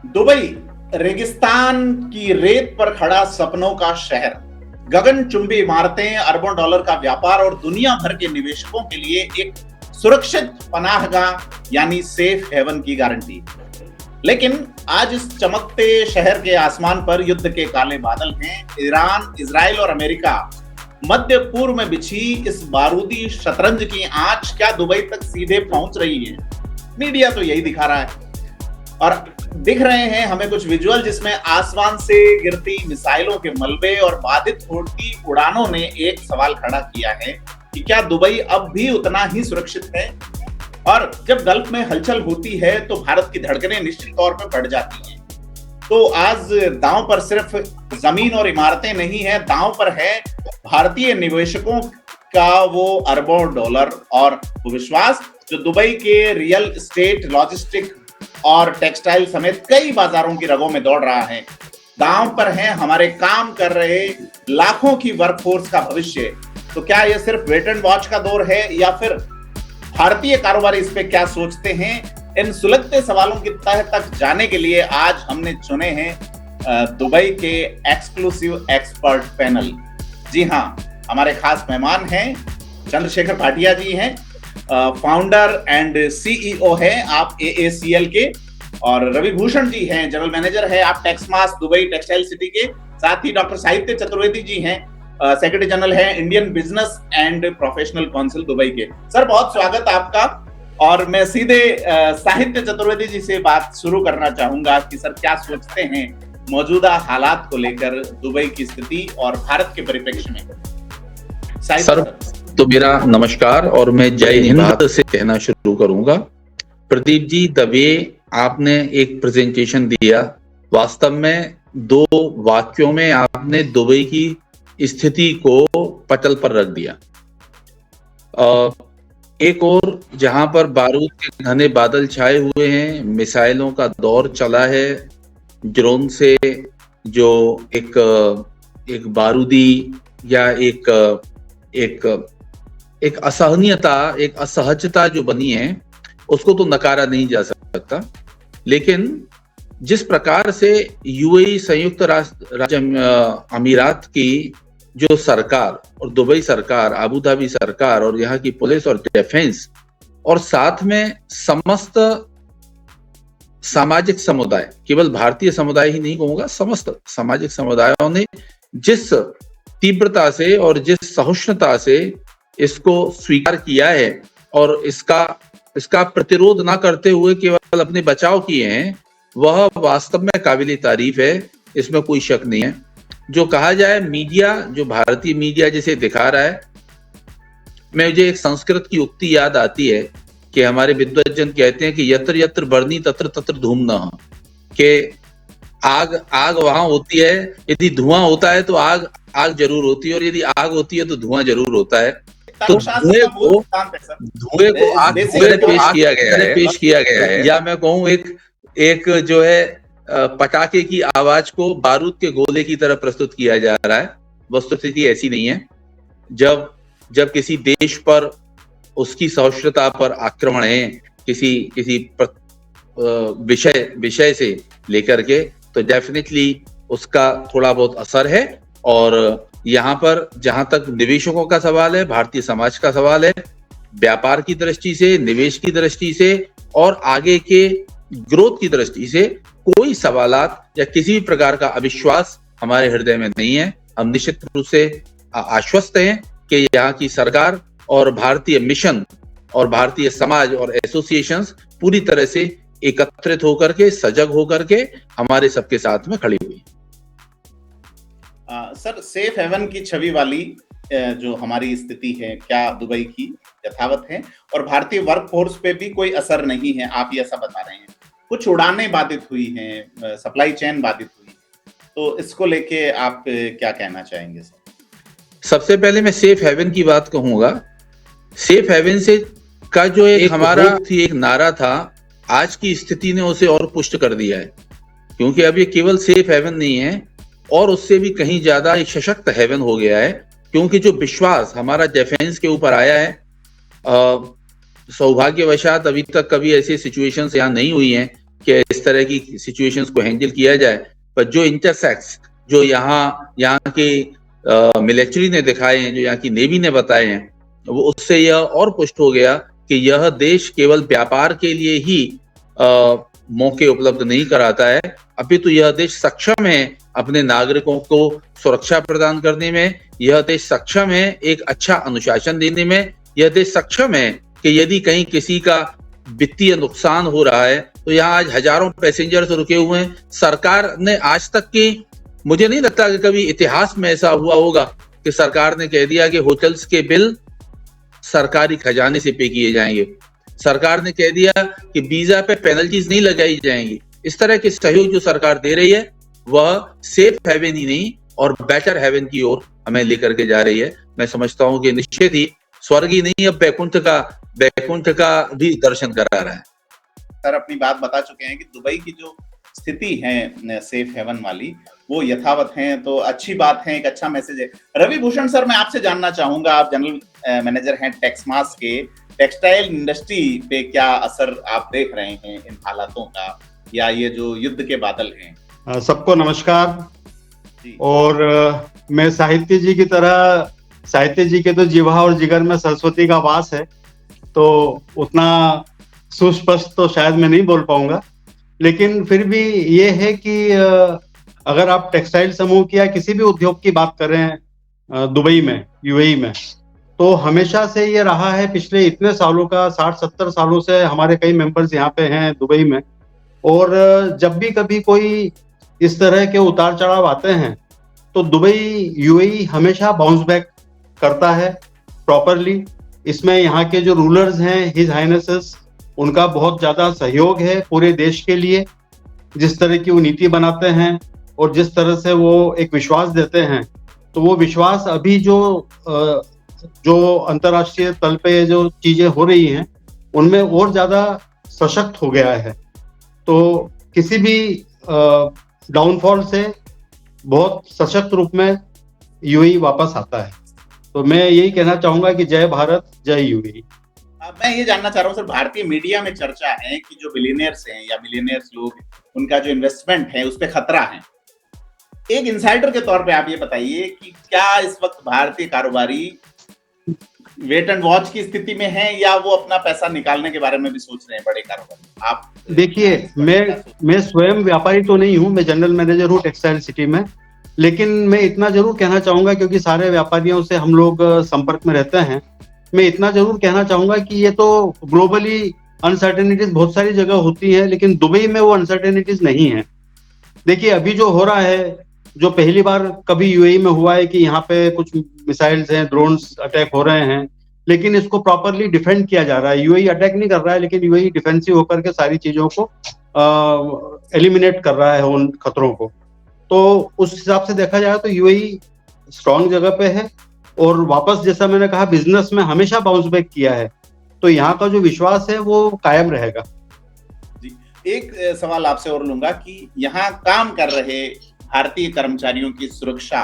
Dubai रेगिस्तान की रेत पर खड़ा सपनों का शहर, गगनचुंबी इमारतें, अरबों डॉलर का व्यापार और दुनिया भर के निवेशकों के लिए एक सुरक्षित पनाहगाह यानी सेफ हेवन की गारंटी। लेकिन आज इस चमकते शहर के आसमान पर युद्ध के काले बादल हैं। ईरान, इजराइल और अमेरिका मध्य पूर्व में बिछी इस बारूदी शतरंज की आंच क्या दुबई तक सीधे पहुंच रही है? मीडिया तो यही दिखा रहा है। और दिख रहे हैं हमें कुछ विजुअल जिसमें आसमान से गिरती मिसाइलों के मलबे और बाधित होती उड़ानों ने एक सवाल खड़ा किया है कि क्या दुबई अब भी उतना ही सुरक्षित है? और जब गल्फ में हलचल होती है तो भारत की धड़कनें निश्चित तौर पर बढ़ जाती हैं। तो आज दांव पर सिर्फ जमीन और इमारतें नहीं है, दांव पर है भारतीय निवेशकों का वो अरबों डॉलर और वो विश्वास जो दुबई के रियल एस्टेट, लॉजिस्टिक और टेक्सटाइल समेत कई बाजारों की रगों में दौड़ रहा है। दांव पर है हमारे काम कर रहे लाखों की वर्कफोर्स का भविष्य। तो क्या यह सिर्फ वेट एंड वॉच का दौर है या फिर भारतीय कारोबारी इस पे क्या सोचते हैं? इन सुलगते सवालों की तह तक जाने के लिए आज हमने चुने हैं दुबई के एक्सक्लूसिव एक्सपर्ट पैनल। जी हाँ, हमारे खास मेहमान हैं चंद्रशेखर भाटिया जी हैं, फाउंडर एंड सीईओ हैं आप AACL के, और रवि भूषण जी हैं, जनरल मैनेजर है आप टेक्समास दुबई टेक्सटाइल सिटी के। साथ ही डॉक्टर साहित्य चतुर्वेदी जी हैं, सेक्रेटरी जनरल है Indian business and professional council Dubai के। सर, बहुत स्वागत आपका। और मैं सीधे साहित्य चतुर्वेदी जी से बात शुरू करना चाहूंगा कि सर क्या सोचते हैं मौजूदा हालात को लेकर, दुबई की स्थिति और भारत के परिप्रेक्ष्य में। सर तो मेरा नमस्कार और मैं जय हिंद से कहना शुरू करूंगा। प्रदीप जी, द वे आपने एक प्रेजेंटेशन दिया, वास्तव में 2 वाक्यों में आपने दुबई की स्थिति को पटल पर रख दिया। एक और जहां पर बारूद के घने बादल छाए हुए हैं, मिसाइलों का दौर चला है, ड्रोन से जो एक बारूदी या एक असहनीयता, एक असहजता जो बनी है, उसको तो नकारा नहीं जा सकता। लेकिन जिस प्रकार से यूएई, संयुक्त राज्य अमीरात की जो सरकार और दुबई सरकार, अबू धाबी सरकार और यहाँ की पुलिस और डिफेंस और साथ में समस्त सामाजिक समुदाय, केवल भारतीय समुदाय ही नहीं कहूंगा, समस्त सामाजिक समुदायों ने जिस तीव्रता से और जिस सहिष्णुता से इसको स्वीकार किया है और इसका प्रतिरोध ना करते हुए केवल अपने बचाव किए हैं, वह वास्तव में काबिल तारीफ है, इसमें कोई शक नहीं है। जो कहा जाए मीडिया, जो भारतीय मीडिया जिसे दिखा रहा है, मुझे एक संस्कृत की उक्ति याद आती है कि हमारे विद्वज्जन कहते हैं कि यत्र यत्र बर्नी तत्र तत्र धूम न, कि आग वहां होती है, यदि धुआं होता है तो आग जरूर होती है, और यदि आग होती है तो धुआं जरूर होता है। तो धुएं को आग पेश किया गया है, या मैं कहूँ एक जो है पटाखे की आवाज को बारूद के गोले की तरह प्रस्तुत किया जा रहा है। वस्तुस्थिति ऐसी नहीं है। जब किसी देश पर, उसकी सहिष्णुता पर आक्रमण है, किसी विषय से लेकर के, तो डेफिनेटली उसका थोड़ा बहुत असर है। और यहाँ पर जहां तक निवेशकों का सवाल है, भारतीय समाज का सवाल है, व्यापार की दृष्टि से, निवेश की दृष्टि से और आगे के ग्रोथ की दृष्टि से कोई सवालात या किसी भी प्रकार का अविश्वास हमारे हृदय में नहीं है। हम निश्चित रूप से आश्वस्त हैं कि यहाँ की सरकार और भारतीय मिशन और भारतीय समाज और एसोसिएशंस पूरी तरह से एकत्रित होकर के, सजग होकर के हमारे सबके साथ में खड़ी हुई। सर, सेफ हेवन की छवि वाली जो हमारी स्थिति है, क्या दुबई की यथावत है और भारतीय वर्कफोर्स पे भी कोई असर नहीं है, आप ये ऐसा बता रहे हैं? कुछ उड़ानें बाधित हुई हैं, सप्लाई चेन बाधित हुई, तो इसको लेके आप क्या कहना चाहेंगे सर? सबसे पहले मैं सेफ हेवन की बात कहूंगा। सेफ हेवन से का जो एक हमारा एक नारा था, आज की स्थिति ने उसे और पुष्ट कर दिया है, क्योंकि अब ये केवल सेफ हेवन नहीं है और उससे भी कहीं ज्यादा एक सशक्त हेवन हो गया है। क्योंकि जो विश्वास हमारा डिफेंस के ऊपर आया है, सौभाग्यवशात अभी तक कभी ऐसी सिचुएशंस यहाँ नहीं हुई हैं कि इस तरह की सिचुएशंस को हैंडल किया जाए, पर जो इंटरसेक्ट्स जो यहाँ के मिलिट्री ने दिखाए हैं, जो यहाँ की नेवी ने बताए हैं, वो उससे यह और पुष्ट हो गया कि यह देश केवल व्यापार के लिए ही मौके उपलब्ध नहीं कराता है, अभी तो यह देश सक्षम है अपने नागरिकों को सुरक्षा प्रदान करने में, यह देश सक्षम है एक अच्छा अनुशासन देने में, यह देश सक्षम है कि यदि कहीं किसी का वित्तीय नुकसान हो रहा है तो यहाँ आज हजारों पैसेंजर्स रुके हुए हैं। सरकार ने आज तक की, मुझे नहीं लगता कि कभी इतिहास में ऐसा हुआ होगा कि सरकार ने कह दिया कि होटल्स के बिल सरकारी खजाने से पे किए जाएंगे, सरकार ने कह दिया कि वीजा पे पेनल्टीज नहीं लगाई जाएंगी। इस तरह के सहयोग जो सरकार दे रही है वह सेफ हेवन ही नहीं और बेटर हेवन की ओर हमें लेकर के जा रही है। मैं समझता हूं कि निश्चित ही स्वर्ग ही नहीं, अब बैकुंठ का भी दर्शन करा रहा है। सर अपनी बात बता चुके हैं कि दुबई की जो स्थिति है सेफ हेवन वाली वो यथावत है, तो अच्छी बात है, एक अच्छा मैसेज है। रवि भूषण सर, मैं आपसे जानना चाहूंगा, आप जनरल मैनेजर हैं टेक्समास के, टेक्सटाइल इंडस्ट्री पे क्या असर आप देख रहे हैं इन हालातों का, या ये जो युद्ध के बादल हैं? सबको नमस्कार। और मैं साहित्य जी की तरह, साहित्य जी के तो जिह्वा और जिगर में सरस्वती का वास है, तो उतना सुस्पष्ट तो शायद मैं नहीं बोल पाऊंगा, लेकिन फिर भी ये है कि अगर आप टेक्सटाइल समूह की या किसी भी उद्योग की बात करें दुबई में, यूएई में, तो हमेशा से ये रहा है, पिछले इतने सालों का 60-70 सालों से हमारे कई मेंबर्स यहाँ पे हैं दुबई में, और जब भी कभी कोई इस तरह के उतार चढ़ाव आते हैं तो दुबई यूएई हमेशा बाउंस बैक करता है प्रॉपरली। इसमें यहाँ के जो रूलर्स हैं, हिज हाइनेसेस, उनका बहुत ज्यादा सहयोग है पूरे देश के लिए। जिस तरह की वो नीति बनाते हैं और जिस तरह से वो एक विश्वास देते हैं, तो वो विश्वास अभी जो अंतर्राष्ट्रीय तल पे जो चीजें हो रही हैं उनमें और ज्यादा सशक्त हो गया है। तो किसी भी डाउनफॉल से बहुत सशक्त रूप में यूएई वापस आता है। तो मैं यही कहना चाहूंगा कि जय भारत, जय यूएई। मैं ये जानना चाह रहा हूँ सर, भारतीय मीडिया में चर्चा है कि जो बिलियनियर्स हैं या मिलियनियर्स लोग, उनका जो इन्वेस्टमेंट है उस पर खतरा है। एक इनसाइडर के तौर पे आप ये बताइए कि क्या इस वक्त भारतीय कारोबारी वेट एंड वॉच की स्थिति में है, या वो अपना पैसा निकालने के बारे में भी सोच रहे हैं बड़े कारोबारी? आप देखिए, मैं स्वयं व्यापारी तो नहीं हूँ, मैं जनरल मैनेजर हूँ टेक्सटाइल सिटी में, लेकिन मैं इतना जरूर कहना चाहूंगा, क्योंकि सारे व्यापारियों से हम लोग संपर्क में रहते हैं, मैं इतना जरूर कहना चाहूंगा कि ये तो ग्लोबली अनसर्टेनिटीज बहुत सारी जगह होती है, लेकिन दुबई में वो अनसर्टेनिटीज नहीं है। देखिए, अभी जो हो रहा है, जो पहली बार कभी यूएई में हुआ है कि यहाँ पे कुछ मिसाइल्स हैं, ड्रोन्स अटैक हो रहे हैं, लेकिन इसको प्रॉपरली डिफेंड किया जा रहा है। यूएई अटैक नहीं कर रहा है, लेकिन यूएई डिफेंसिव होकर के सारी चीजों को एलिमिनेट कर रहा है, उन खतरों को। तो उस हिसाब से देखा जाए तो यूएई स्ट्रांग जगह पे है, और वापस, जैसा मैंने कहा, बिजनेस में हमेशा बाउंस बैक किया है, तो यहाँ का जो विश्वास है वो कायम रहेगा। जी, एक सवाल आपसे और लूंगा कि यहाँ काम कर रहे भारतीय कर्मचारियों की सुरक्षा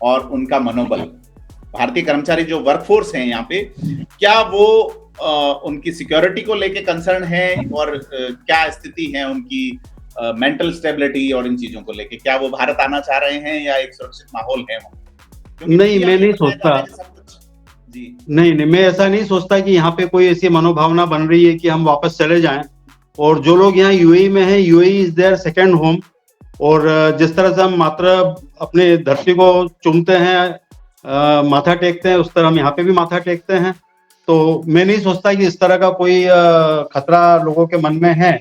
और उनका मनोबल, भारतीय कर्मचारी जो वर्कफोर्स हैं यहाँ पे, क्या वो उनकी सिक्योरिटी को लेके कंसर्न है, और क्या स्थिति है उनकी मेंटल स्टेबिलिटी और इन चीजों को लेके? क्या वो भारत आना चाह रहे हैं या एक सुरक्षित माहौल है वहाँ? नहीं, मैं नहीं सोचता। जी नहीं, मैं ऐसा नहीं सोचता कि यहाँ पे कोई ऐसी मनोभावना बन रही है कि हम वापस चले जाएं। और जो लोग यहाँ यूएई में हैं, UAE is their second home, और जिस तरह से हम मात्र अपने धरती को चूमते हैं, माथा टेकते हैं, उस तरह हम यहाँ पे भी माथा टेकते हैं। तो मैं नहीं सोचता कि इस तरह का कोई खतरा लोगों के मन में है।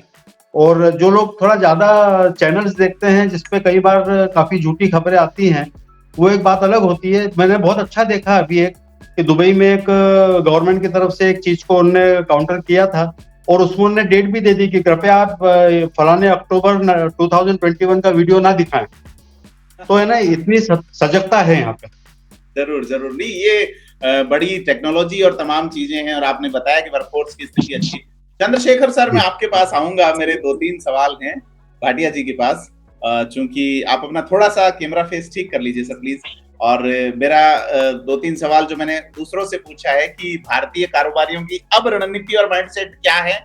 और जो लोग थोड़ा ज्यादा चैनल्स देखते हैं जिसपे कई बार काफी झूठी खबरें आती हैं, वो एक बात अलग होती है। मैंने बहुत अच्छा देखा अभी एक कि दुबई में एक गवर्नमेंट की तरफ से एक चीज को उन्होंने काउंटर किया था, और उसमें उन्होंने डेट भी दे दी कि कृपया आप फलाने अक्टूबर 2021 का वीडियो ना दिखाएं। तो है ना, इतनी सजगता है यहाँ पे। जरूर जरूर, नहीं ये बड़ी टेक्नोलॉजी और तमाम चीजें हैं, और आपने बताया कि वर्कफोर्स की स्थिति अच्छी। चंद्रशेखर सर, मैं आपके पास आऊंगा, मेरे 2-3 सवाल हैं भाटिया जी के पास, चूंकि आप अपना थोड़ा सा कैमरा फेस ठीक कर लीजिए सर प्लीज। और मेरा 2-3 सवाल जो मैंने दूसरों से पूछा है कि भारतीय कारोबारियों की अब रणनीति और माइंडसेट क्या है,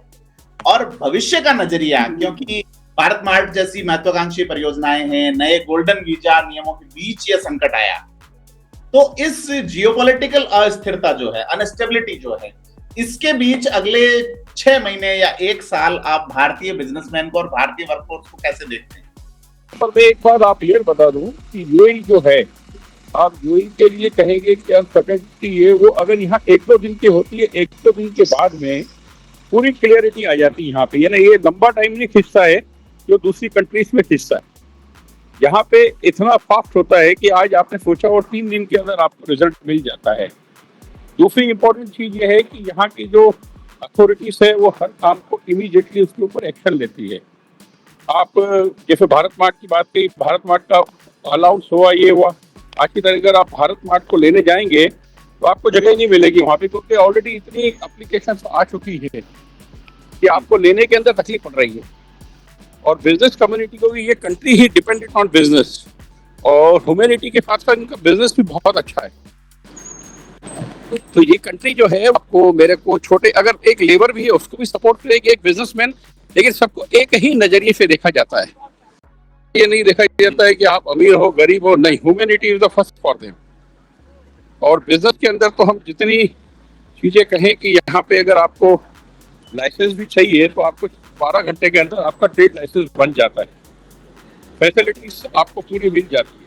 और भविष्य का नजरिया, क्योंकि भारत मार्ट जैसी महत्वाकांक्षी परियोजनाएं हैं, नए गोल्डन वीजा नियमों के बीच यह संकट आया, तो इस जियोपॉलिटिकल अस्थिरता जो है, अनस्टेबिलिटी जो है, इसके बीच अगले 6 महीने या 1 साल आप भारतीय बिजनेसमैन को और भारतीय वर्कफोर्स को कैसे देखते हैं? पर मैं एक बात आप क्लियर बता दूं कि यूएई जो है, आप यूएई के लिए कहेंगे कि अनसर्टेनिटी ये वो अगर यहाँ 1-2 दिन की होती है, 1-2 दिन के बाद में पूरी क्लियरिटी आ जाती है यहाँ पे। यानी ये लंबा टाइम नहीं खिंचता है जो दूसरी कंट्रीज में खिंचता है। यहाँ पे इतना फास्ट होता है कि आज आपने सोचा और 3 दिन के अंदर आपको रिजल्ट मिल जाता है। दूसरी इंपॉर्टेंट चीज ये है कि यहाँ की जो अथॉरिटीज है वो हर काम को इमीडिएटली उसके ऊपर एक्शन लेती है। आप जैसे भारत मार्ट की बात कही, भारत मार्ट का अलाउंस हुआ, ये हुआ, आज की तारीख अगर आप भारत मार्ट को लेने जाएंगे तो आपको जगह नहीं मिलेगी वहाँ पे, क्योंकि ऑलरेडी इतनी एप्लीकेशन आ चुकी है कि आपको लेने के अंदर तकलीफ पड़ रही है। और बिजनेस कम्युनिटी को भी, ये country he dependent on business, और ह्यूमैनिटी के साथ साथ इनका बिजनेस भी बहुत अच्छा है। तो ये कंट्री जो है, आपको मेरे को छोटे, अगर एक लेबर भी है उसको भी सपोर्ट करेगी, एक बिजनेसमैन, लेकिन सबको एक ही नजरिए से देखा जाता है। ये नहीं देखा जाता है कि आप अमीर हो गरीब हो, नहीं, humanity is the first for them. और बिजनेस के अंदर तो हम जितनी चीजें कहें कि यहाँ पे अगर आपको लाइसेंस भी चाहिए तो आपको 12 घंटे के अंदर आपका ट्रेड लाइसेंस बन जाता है, फैसिलिटीज आपको पूरी मिल जाती है।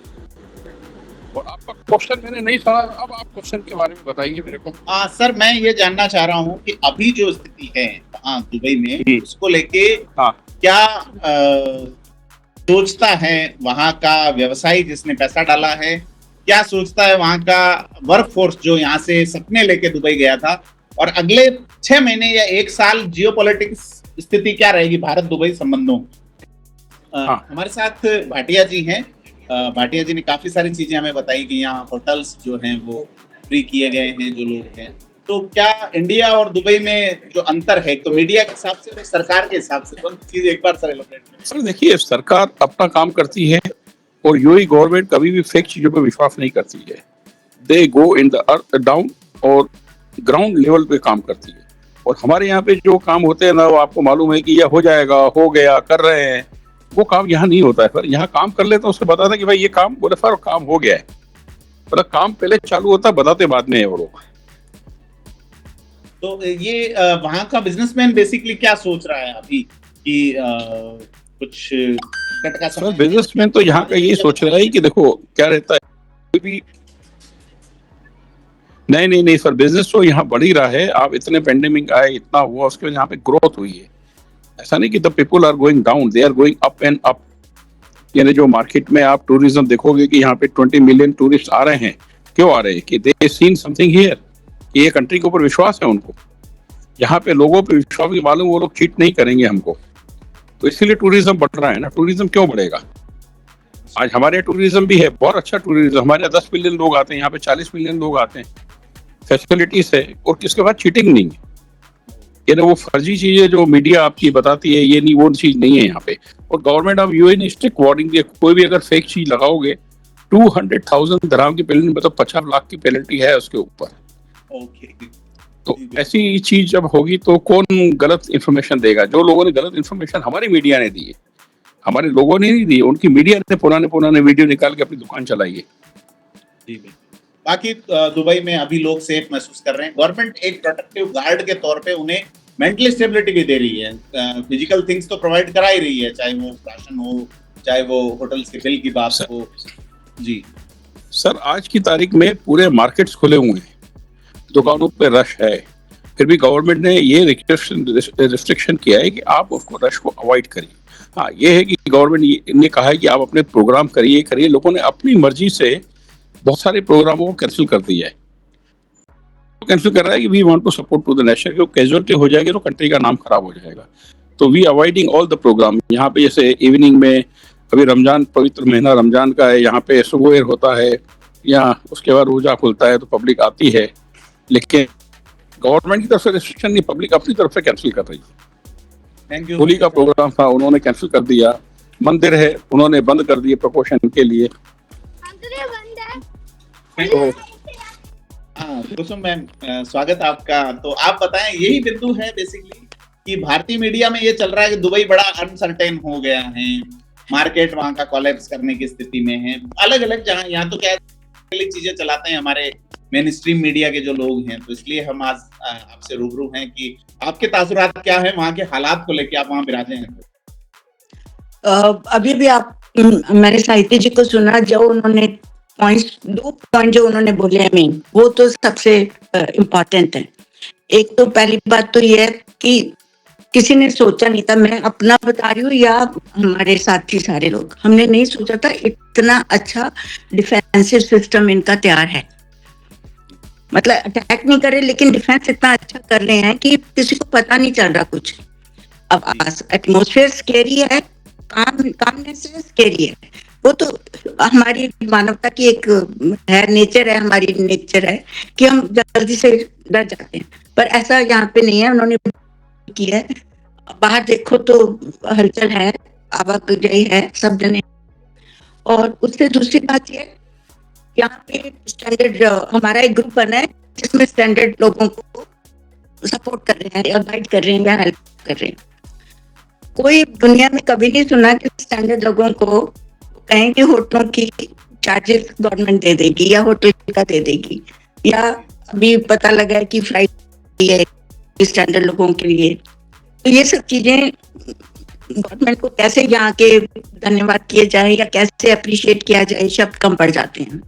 और आपका क्वेश्चन मैंने नहीं सुना, अब आप क्वेश्चन के बारे में बताइए मेरे को। सर, मैं ये जानना चाह रहा हूँ कि अभी जो स्थिति है दुबई में, उसको लेके क्या सोचता है वहाँ का व्यवसायी जिसने पैसा डाला है, क्या सोचता है वहाँ का वर्कफोर्स जो यहाँ से सपने लेके दुबई गया था, और अगले 6 महीने या 1 साल जियोपॉलिटिक्स स्थिति क्या रहेगी भारत दुबई संबंधों? हमारे साथ भाटिया जी हैं। भाटिया जी ने काफी सारी चीजें हमें बताई कि यहाँ होटल्स जो हैं वो फ्री किए गए हैं जो लोग हैं। तो क्या इंडिया और दुबई में जो अंतर है, तो मीडिया के हिसाब से, सरकार के हिसाब से कौन सी चीज एक बार सर एलोब्रेट करें? सर देखिए, सरकार अपना काम करती है और यूएई गवर्नमेंट कभी भी फेक चीजों पर विश्वास नहीं करती है। दे गो इन द अर्थ डाउन और ग्राउंड लेवल पे काम करती है। और हमारे यहाँ पे जो काम होते हैं ना, वो आपको मालूम है कि यह हो जाएगा, हो गया, कर रहे हैं, वो काम यहाँ नहीं होता है। सर यहाँ काम कर लेते हैं, उससे बताते हैं कि भाई ये काम, बोले सर काम हो गया है, मतलब काम पहले चालू होता है, बताते बाद में है वो लोग। तो ये वहाँ का बिजनेसमैन बेसिकली क्या सोच रहा है अभी कि कुछ कटका सर बिजनेसमैन तो यहाँ का यही सोच रहा है कि देखो क्या रहता है, कोई भी नहीं सर, बिजनेस तो यहाँ बढ़ ही रहा है। आप इतने पेंडेमिक आए, इतना हुआ, उसके बाद यहाँ पे ग्रोथ हुई है। ऐसा नहीं कि the people are going down, they are going up and up. यानी जो मार्केट में आप टूरिज्म देखोगे कि यहाँ पे 20 मिलियन टूरिस्ट आ रहे हैं। क्यों आ रहे हैं? कि दे सीन समथिंग हियर, कि ये कंट्री के ऊपर विश्वास है उनको, यहाँ पे लोगों पे विश्वास की मालूम, वो लोग चीट नहीं करेंगे हमको, तो इसीलिए टूरिज्म बढ़ रहा है ना। टूरिज्म क्यों बढ़ेगा? आज हमारे टूरिज्म भी है, बहुत अच्छा टूरिज्म, हमारे 10 मिलियन लोग आते हैं, यहाँ पे 40 मिलियन लोग आते हैं, फैसिलिटीज है, और किसके बाद चीटिंग नहीं है। ये ना वो फर्जी चीजें जो मीडिया आपकी बताती है, ये नहीं, वो चीज नहीं है यहाँ पे। और गवर्नमेंट ऑफ यूएई ने स्ट्रिक्ट वार्निंग दी, कोई भी अगर फेक चीज लगाओगे 200,000 दिरहम की पेनल्टी, मतलब 50 लाख की पेनल्टी है उसके ऊपर। तो ऐसी चीज जब होगी तो कौन गलत इंफॉर्मेशन देगा? जो लोगों ने गलत इंफॉर्मेशन हमारी मीडिया ने दी है, हमारे लोगों ने नहीं दी, उनकी मीडिया ने पुराने वीडियो निकाल के अपनी दुकान चलाई है। बाकी दुबई में अभी लोग सेफ महसूस कर रहे हैं। गवर्नमेंट एक प्रोटेक्टिव गार्ड के तौर पे उन्हें मेंटल स्टेबिलिटी भी दे रही है, फिजिकल थिंग्स तो प्रोवाइड करा ही रही है, चाहे वो राशन हो, चाहे वो होटल्स के बिल की बात हो। जी सर, आज की तारीख में पूरे मार्केट्स खुले हुए हैं, दुकानों पे रश है, फिर भी गवर्नमेंट ने ये रिस्ट्रिक्शन किया है कि आप उसको रश को अवॉइड करिए। हाँ, ये है कि गवर्नमेंट ने कहा है कि आप अपने प्रोग्राम करिए। लोगों ने अपनी मर्जी से बहुत सारे प्रोग्रामों को कैंसिल कर दिया है। कैंसिल कर रहा है कि we want to support to the nation, क्योंकि कैजुअलिटी हो जाएगी तो कंट्री का नाम खराब हो जाएगा। तो we avoiding all the programme. यहाँ पे जैसे इवनिंग में, अभी रमजान, पवित्र महीना रमजान का है, यहाँ पे सुबह होता है, या उसके बाद रोजा खुलता है तो पब्लिक आती है, लेकिन गवर्नमेंट की तरफ से रिस्ट्रिक्शन नहीं, पब्लिक अपनी तरफ से कैंसिल कर रही है। होली का प्रोग्राम था, उन्होंने कैंसिल कर दिया। मंदिर है, उन्होंने बंद कर दिए प्रिकॉशन के लिए। कुसुम मैम, स्वागत आपका। तो आप बताएं, यही बिंदु है बेसिकली कि भारतीय मीडिया में ये चल रहा है कि दुबई बड़ा अनसर्टेन हो गया है, मार्केट वहां का कोलैप्स करने की स्थिति में है। अलग अलग जहां, यहाँ तो क्या चीजें चलाते हैं हमारे मेन स्ट्रीम मीडिया के जो लोग हैं, तो इसलिए हम आज आपसे रूबरू हैं कि आपके तासुरात क्या है वहां के हालात को लेके, आप वहां विराजे हैं। अभी भी आप मैंने साहित्य जी को सुना, जो उन्होंने दो पॉइंट जो उन्होंने बोले हैं मेन, वो तो सबसे इम्पोर्टेंट है। एक तो पहली बात तो ये है कि किसी ने सोचा नहीं था, मैं अपना बता रही हूँ या हमारे साथी सारे लोग, हमने नहीं सोचा था इतना अच्छा डिफेंसिव सिस्टम इनका तैयार है। मतलब अटैक नहीं करे लेकिन डिफेंस इतना अच्छा कर रहे हैं कि किसी को पता नहीं चल रहा कुछ। अब एटमॉस्फेयर स्केरी है, कामनेस स्केरी है, वो तो हमारी मानवता की एक है, नेचर है, हमारी नेचर है कि हम जल्दी से डर जाते हैं, पर ऐसा यहाँ पे नहीं है। उन्होंने किया है, बाहर देखो तो हलचल है, आवाजाही है, सब जने। और उससे दूसरी बात ये, यहाँ पे स्टैंडर्ड हमारा एक ग्रुप बना है जिसमें स्टैंडर्ड लोगों को सपोर्ट कर रहे हैं या गाइड कर रहे हैं या हेल्प कर रहे हैं। कोई दुनिया में कभी नहीं सुना कि स्टैंडर्ड लोगों को कहें कि होटलों की चार्जेस गवर्नमेंट दे देगी या होटल का दे देगी, या अभी पता लगा है कि फ्लाइट है स्टैंडर्ड लोगों के लिए। तो ये सब चीजें गवर्नमेंट को कैसे यहाँ के धन्यवाद किए जाए या कैसे अप्रिशिएट किया जाए, शब्द कम पड़ जाते हैं।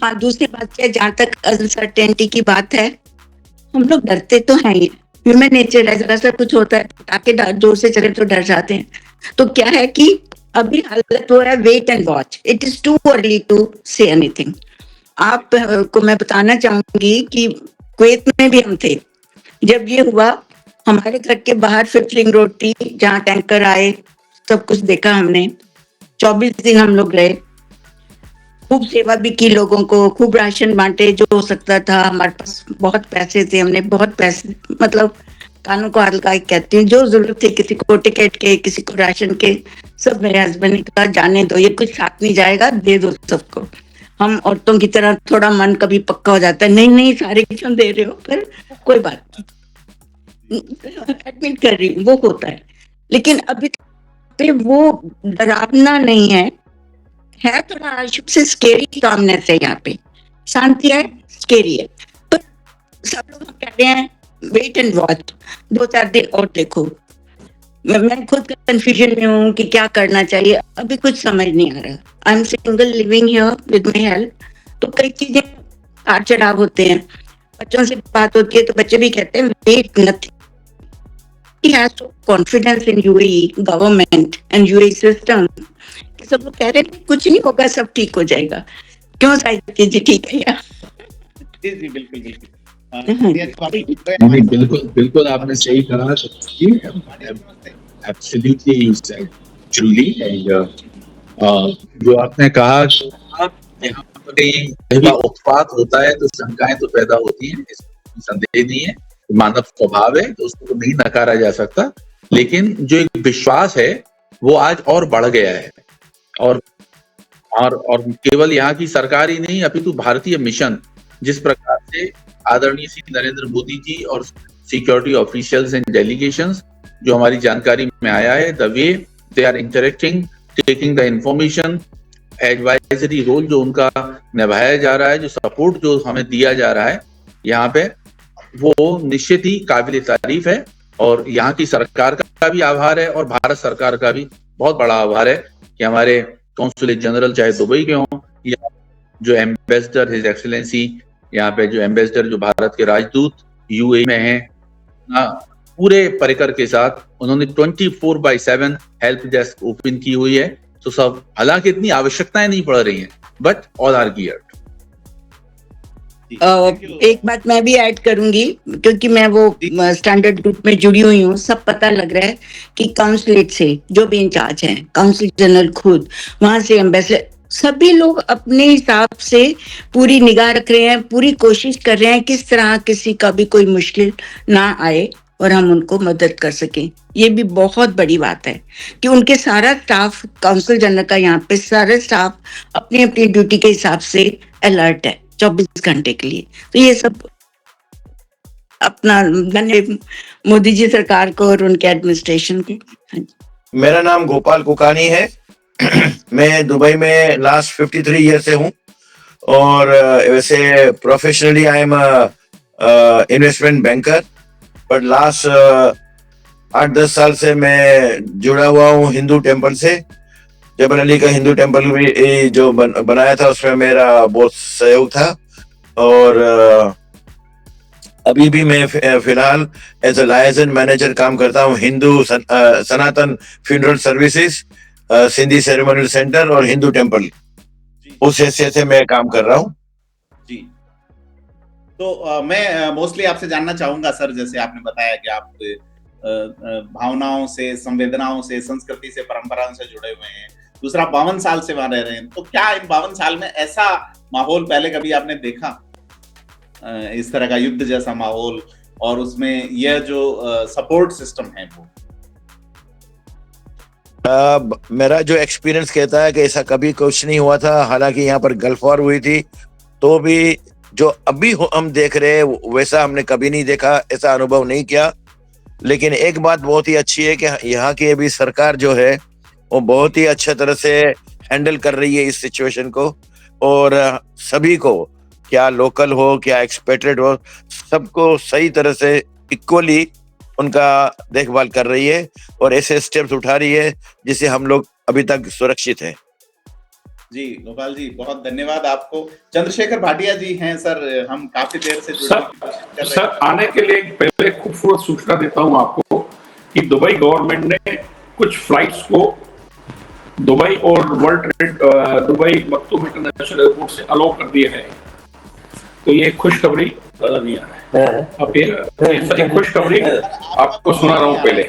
हाँ, दूसरी बात है, जहाँ तक अनसर्टेनिटी की बात है, हम लोग डरते तो हैं ही, ह्यूमन नेचर है, जरा सा कुछ होता है पटाखे जोर से चले तो डर जाते हैं। तो क्या है कि अभी हालत वो है wait and watch, it is too early to say anything. आप को मैं बताना चाहूंगी कि कुवैत में भी हम थे, जब ये हुआ हमारे घर के बाहर 5th रिंग रोड थी, जहाँ टैंकर आए, सब कुछ देखा हमने। 24 दिन हम लोग रहे, खूब सेवा भी की लोगों को, खूब राशन बांटे जो हो सकता था। हमारे पास बहुत पैसे थे, हमने बहुत पैसे, मतलब कानों को हाथ लगा के कहती हूँ, जो जरूरत थी, किसी को टिकट के, किसी को राशन के, सब मेरे हस्बैंड ने कहा जाने दो, ये कुछ साथ नहीं जाएगा, दे दो सबको। हम औरतों की तरह थोड़ा मन कभी पक्का हो जाता है, नहीं नहीं सारे क्यों दे रहे हो, पर कोई बात नहीं, एडमिट कर रही हूँ, वो होता है। लेकिन अभी तो वो डरावना नहीं है, है थोड़ा अशुभ से स्केरी कामनेस है, यहाँ पे शांति है, स्केरी है। पर सब लोग कह रहे हैं वेट एंड वॉच, 2-4 दिन और देखो। मैं खुद कंफ्यूजन में हूँ कि क्या करना चाहिए, अभी कुछ समझ नहीं आ रहा। I am single living here with my health, तो कई चीजें आड़ चढ़ाव होते हैं। बच्चों से बात होती है तो बच्चे भी कहते हैं wait nothing, he has so confidence in UAE government and UAE system, सब लोग कह रहे हैं कुछ नहीं होगा, सब ठीक हो जाएगा। क्यों साहित्य जी, ठीक है यार? जी बिल्कुल बिल्कुल। बिल्कुल बिल्कुल आपने सही कहा। Absolutely you said truly, जो आपने कहा, यहाँ पर उत्पात होता है तो शंकाएं तो पैदा होती हैं, इसमें संदेह नहीं है, मानव स्वभाव है, तो उसको नहीं नकारा जा सकता। लेकिन जो एक विश्वास है वो आज और बढ़ गया है, और केवल यहाँ की सरकार ही नहीं, अपितु भारतीय मिशन जिस प्रकार से आदरणीय श्री नरेंद्र मोदी जी और सिक्योरिटी ऑफिशियल्स एंड डेलीगेशंस, जो हमारी जानकारी में आया है, the way they are interacting, taking the information, advisory role जो उनका निभाया जा रहा है, जो सपोर्ट जो हमें दिया जा रहा है यहाँ पे, वो निश्चित ही काबिल तारीफ है। और यहाँ की सरकार का भी आभार है और भारत सरकार का भी बहुत बड़ा आभार है कि हमारे कॉन्सुलेट जनरल चाहे दुबई के हों या जो एम्बेसडर हिज एक्सीलेंसी, यहाँ पे जो एम्बेसडर, जो भारत के राजदूत यूएई में हैं, पूरे परिकर के साथ उन्होंने 24/7 हेल्प डेस्क ओपन की हुई है। तो सब, हालांकि इतनी आवश्यकताएं नहीं पड़ रही हैं, बट ऑल आर गियर्ड। एक बात मैं भी ऐड करूंगी, क्योंकि मैं वो स्टैंडर्ड ग्रुप में जुड़ी हुई हूँ, सब पता लग रहा है कि काउंसलेट से जो भी इंचार्ज हैं, काउंसिल जनरल खुद, वहां से एम्बेसडर, सभी लोग अपने हिसाब से पूरी निगाह रख रहे हैं, पूरी कोशिश कर रहे हैं किस तरह किसी का भी कोई मुश्किल ना आए और हम उनको मदद कर सकें। ये भी बहुत बड़ी बात है कि उनके सारा स्टाफ, काउंसिल जनरल का यहाँ पे सारा स्टाफ अपनी अपनी ड्यूटी के हिसाब से अलर्ट है 24 घंटे के लिए। तो ये सब अपना धन्य मोदी जी सरकार को और उनके एडमिनिस्ट्रेशन को। हाँ जी। मेरा नाम गोपाल कुकानी है। मैं दुबई में लास्ट 53 ईयर से हूँ और वैसे professionally I am investment banker, पर लास्ट 8-10 साल से मैं जुड़ा हुआ हूँ हिंदू टेम्पल से। जबल अली का हिंदू टेम्पल भी जो बनाया था उसमें मेरा बहुत सहयोग था और अभी भी मैं फिलहाल एज अ लाइजन मैनेजर काम करता हूँ Hindu Sanatan funeral services, Sindhi ceremonial centre और हिंदू टेम्पल, उस हैसियत से मैं काम कर रहा हूँ जी। तो मैं मोस्टली आपसे जानना चाहूंगा सर, जैसे आपने बताया कि आप भावनाओं से, संवेदनाओं से, संस्कृति से, परंपराओं से जुड़े हुए हैं, दूसरा 52 साल से वहां रह रहे हैं, तो क्या इन 52 साल में ऐसा माहौल पहले कभी आपने देखा, इस तरह का युद्ध जैसा माहौल, और उसमें यह जो सपोर्ट सिस्टम है वो? मेरा जो एक्सपीरियंस कहता है कि ऐसा कभी कुछ नहीं हुआ था। हालांकि यहाँ पर गल्फ वॉर हुई थी, तो भी जो अभी हम देख रहे हैं वैसा हमने कभी नहीं देखा, ऐसा अनुभव नहीं किया। लेकिन एक बात बहुत ही अच्छी है कि यहाँ की अभी सरकार जो है वो बहुत ही अच्छे तरह से हैंडल कर रही है इस सिचुएशन को, और सभी को, क्या लोकल हो क्या एक्सपेट्रेट हो, सबको सही तरह से इक्वली उनका देखभाल कर रही है और ऐसे स्टेप्स उठा रही है जिससे हम लोग अभी तक सुरक्षित हैं। जी गोपाल जी, बहुत धन्यवाद आपको। चंद्रशेखर भाटिया जी हैं सर, हम काफी देर से जुड़े हैं सर, आने के लिए पहले खूबसूरत सूचना देता हूं आपको कि दुबई गवर्नमेंट ने कुछ फ्लाइट्स को दुबई और world trade Dubai Maktoum international airport से अलाउ कर दिया है। तो ये खुशखबरी नहीं आ रहा है, अब ये खुशखबरी आपको सुना रहा हूँ पहले।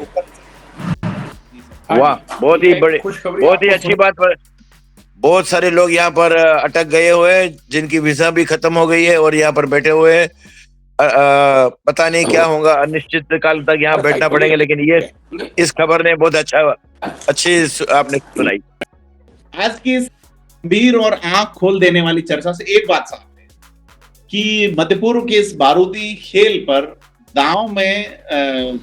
वाह, बहुत ही बड़ी, बहुत ही अच्छी बात। बहुत सारे लोग यहाँ पर अटक गए हुए हैं जिनकी वीजा भी खत्म हो गई है और यहाँ पर बैठे हुए हैं। पता नहीं क्या होगा, अनिश्चित काल तक यहाँ बैठना पड़ेगा, लेकिन ये इस खबर ने बहुत अच्छी आपने सुनाई। आज की इस गंभीर और आंख खोल देने वाली चर्चा से एक बात साफ है कि मध्यपूर्व के इस बारूदी खेल पर दांव में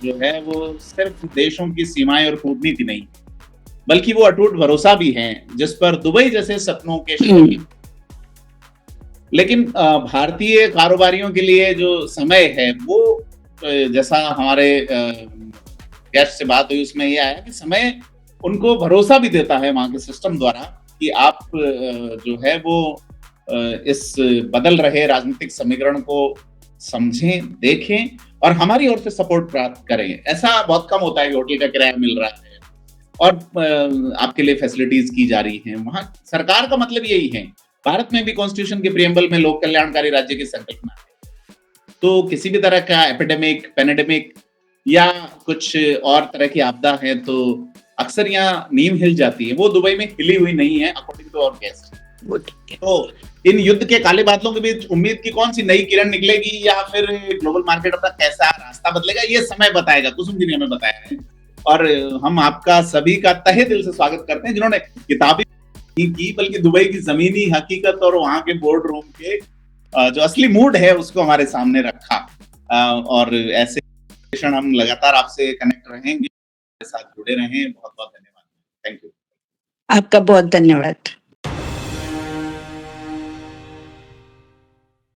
जो है वो सिर्फ देशों की सीमाएं और कूटनीति नहीं, बल्कि वो अटूट भरोसा भी है जिस पर दुबई जैसे सपनों के शहर। लेकिन भारतीय कारोबारियों के लिए जो समय है वो, जैसा हमारे गेस्ट से बात हुई उसमें ये आया कि समय उनको भरोसा भी देता है वहां के सिस्टम द्वारा कि आप जो है वो इस बदल रहे राजनीतिक समीकरण को समझें, देखें और हमारी ओर से सपोर्ट प्राप्त करें। ऐसा बहुत कम होता है कि होटल का किराया मिल रहा है और आपके लिए फैसिलिटीज की जा रही हैं। वहां सरकार का मतलब यही है। भारत में भी कॉन्स्टिट्यूशन के प्रियम्बल में लोक कल्याणकारी राज्य की संकल्पना है। तो किसी भी तरह का एपिडेमिक, पेनेडेमिक या कुछ और तरह की आपदा है तो अक्सर यहाँ नींव हिल जाती है। वो दुबई में हिली हुई नहीं है अकॉर्डिंग टू आवर गेस्ट। तो इन युद्ध के काले बादलों के बीच उम्मीद की कौन सी नई किरण निकलेगी या फिर ग्लोबल मार्केट अपना कैसा रास्ता बदलेगा, ये समय बताएगा। कुसुम जी ने हमें बताया है और हम आपका सभी का तहे दिल से स्वागत करते हैं जिन्होंने किताबी की, बल्कि दुबई की जमीनी हकीकत और वहां के बोर्ड रूम के जो असली मूड है उसको हमारे सामने रखा। और ऐसे हम लगातार आपसे कनेक्ट रहेंगे, साथ जुड़े रहें। बहुत बहुत धन्यवाद। Thank you. आपका बहुत धन्यवाद।